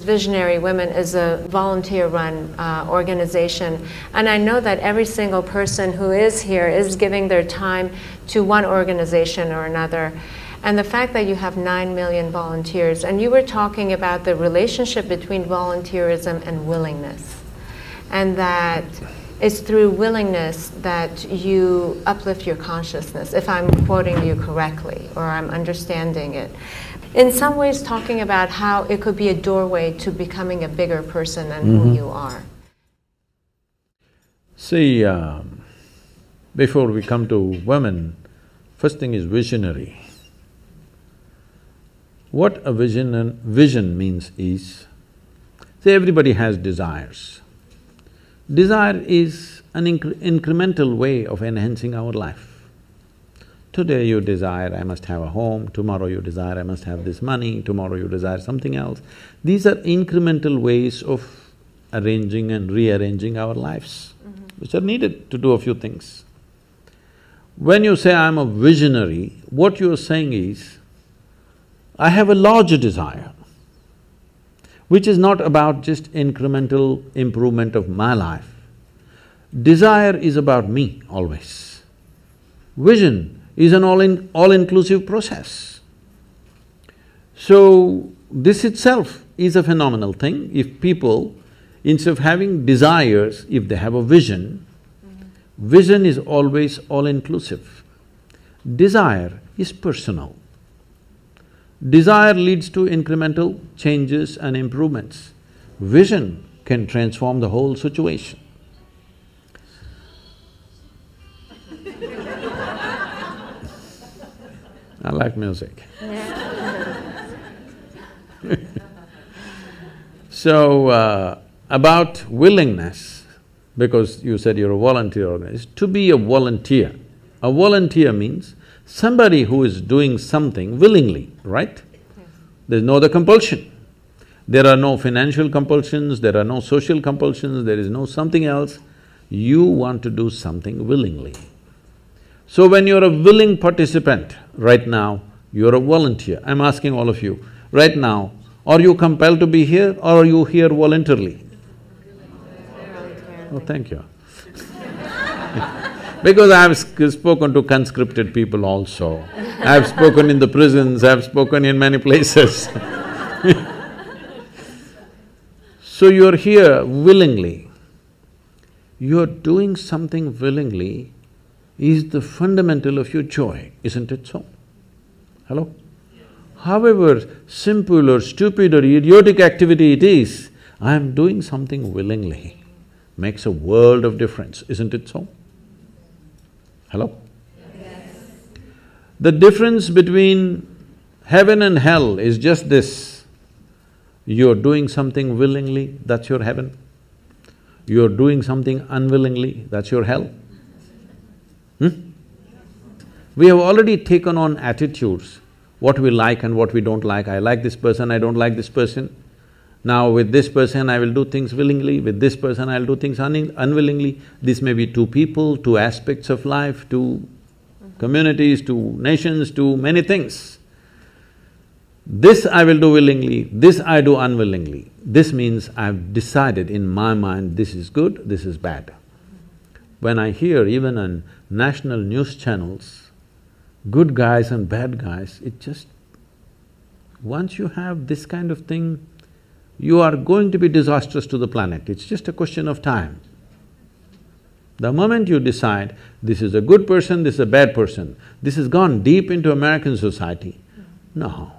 Visionary Women is a volunteer-run organization, and I know that every single person who is here is giving their time to one organization or another. And the fact that you have 9 million volunteers, and you were talking about the relationship between volunteerism and willingness, and that it's through willingness that you uplift your consciousness, if I'm quoting you correctly, or I'm understanding it. In some ways talking about how it could be a doorway to becoming a bigger person than who you are. See, before we come to women, first thing is visionary. What a vision means is, say everybody has desires. Desire is an incremental way of enhancing our life. Today you desire, I must have a home, tomorrow you desire, I must have this money, tomorrow you desire something else. These are incremental ways of arranging and rearranging our lives, which are needed to do a few things. When you say, I'm a visionary, what you're saying is, I have a larger desire, which is not about just incremental improvement of my life. Desire is about me always. Vision is an all-inclusive process. So, this itself is a phenomenal thing. If people, instead of having desires, if they have a vision, vision is always all-inclusive. Desire is personal. Desire leads to incremental changes and improvements. Vision can transform the whole situation. I like music. So, about willingness, because you said you're a volunteer organization, to be a volunteer means somebody who is doing something willingly, right? There's no other compulsion. There are no financial compulsions, there are no social compulsions, there is no something else. You want to do something willingly. So when you're a willing participant, right now, you're a volunteer. I'm asking all of you, right now, are you compelled to be here or are you here voluntarily? Oh, thank you. Because I've spoken to conscripted people also. I've spoken in the prisons, I've spoken in many places. So you're here willingly. You're doing something willingly is the fundamental of your joy, isn't it so? Hello? However simple or stupid or idiotic activity it is, I'm doing something willingly, makes a world of difference, isn't it so? Hello? Yes. The difference between heaven and hell is just this. You're doing something willingly, that's your heaven. You're doing something unwillingly, that's your hell. We have already taken on attitudes, what we like and what we don't like. I like this person, I don't like this person. Now with this person I will do things willingly, with this person I'll do things unwillingly. This may be two people, two aspects of life, two communities, two nations, two many things. This I will do willingly, this I do unwillingly. This means I've decided in my mind this is good, this is bad. When I hear even on national news channels, good guys and bad guys, it just… once you have this kind of thing, you are going to be disastrous to the planet, it's just a question of time. The moment you decide, this is a good person, this is a bad person, this has gone deep into American society. No,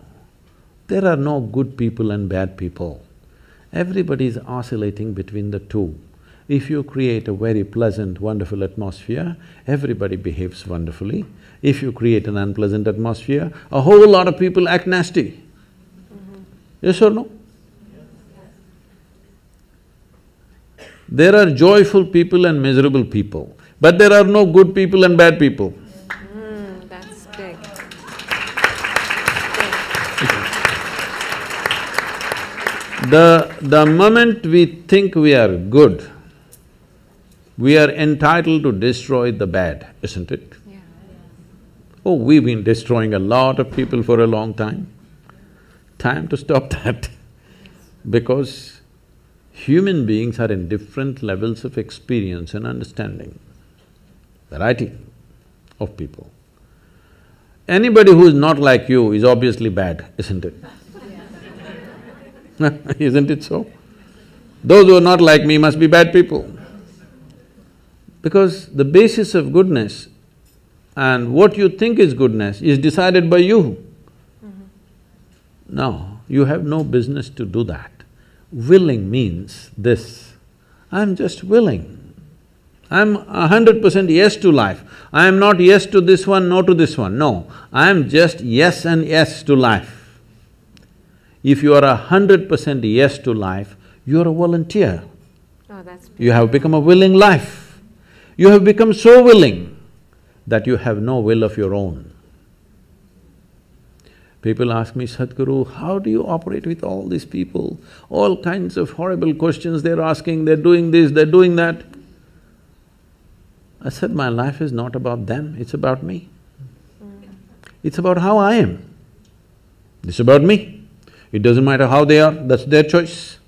there are no good people and bad people. Everybody is oscillating between the two. If you create a very pleasant, wonderful atmosphere, everybody behaves wonderfully. If you create an unpleasant atmosphere, a whole lot of people act nasty. Yes or no? There are joyful people and miserable people, but there are no good people and bad people. That's big. The moment we think we are good, we are entitled to destroy the bad, isn't it? Yeah. Oh, we've been destroying a lot of people for a long time. Time to stop that. Because human beings are in different levels of experience and understanding, variety of people. Anybody who is not like you is obviously bad, isn't it? Isn't it so? Those who are not like me must be bad people. Because the basis of goodness and what you think is goodness is decided by you. No, you have no business to do that. Willing means this, I'm just willing. I'm 100% yes to life. I am not yes to this one, no to this one, no. I am just yes and yes to life. If you are 100% yes to life, you are a volunteer. Oh, that's beautiful. You have become a willing life. You have become so willing that you have no will of your own. People ask me, Sadhguru, how do you operate with all these people? All kinds of horrible questions they're asking, they're doing this, they're doing that. I said, my life is not about them, it's about me. It's about how I am. It's about me. It doesn't matter how they are, that's their choice.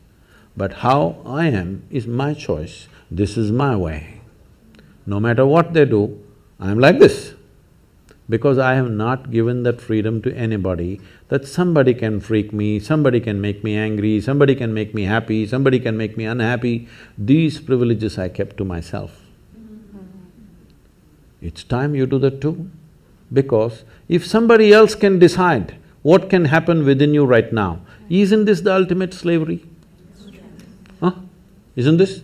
But how I am is my choice, this is my way. No matter what they do, I'm like this. Because I have not given that freedom to anybody that somebody can freak me, somebody can make me angry, somebody can make me happy, somebody can make me unhappy. These privileges I kept to myself. It's time you do that too. Because if somebody else can decide what can happen within you right now, isn't this the ultimate slavery? Huh? Isn't this?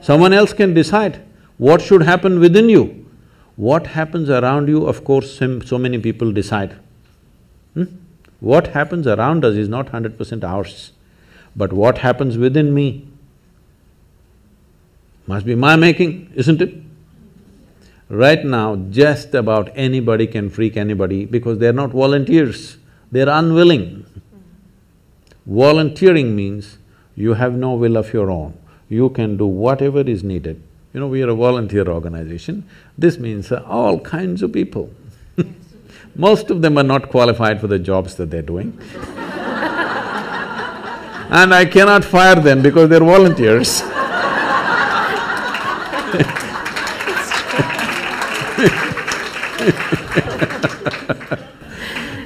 Someone else can decide what should happen within you. What happens around you, of course, so many people decide. What happens around us is not 100% ours. But what happens within me must be my making, isn't it? Right now, just about anybody can freak anybody because they're not volunteers, they're unwilling. Volunteering means you have no will of your own, you can do whatever is needed. You know, we are a volunteer organization, this means all kinds of people. Most of them are not qualified for the jobs that they're doing. And I cannot fire them because they're volunteers.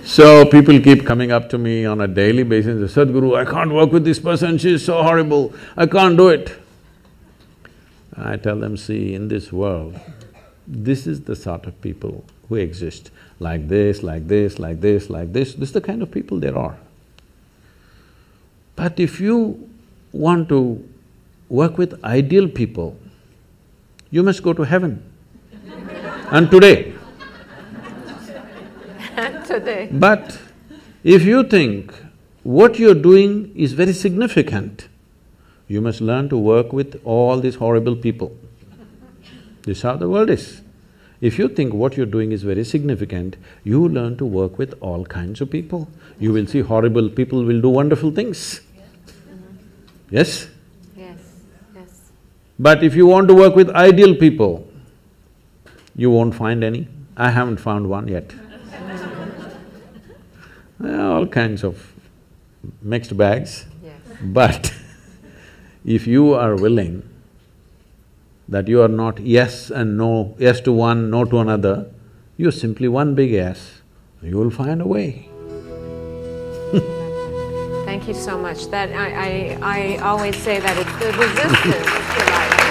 So people keep coming up to me on a daily basis and say, Sadhguru, I can't work with this person, she's so horrible, I can't do it. I tell them, see, in this world, this is the sort of people who exist, like this, like this, like this, like this is the kind of people there are. But if you want to work with ideal people, you must go to heaven. And today. Today. But if you think what you're doing is very significant, you must learn to work with all these horrible people. This is how the world is. If you think what you're doing is very significant, you learn to work with all kinds of people. You will see horrible people will do wonderful things. Yes? Yes, yes. But if you want to work with ideal people, you won't find any. I haven't found one yet. All kinds of mixed bags. Yes. But if you are willing that you are not yes and no, yes to one, no to another, you're simply one big yes, you will find a way. Thank you so much. That I always say that it's the resistance to life.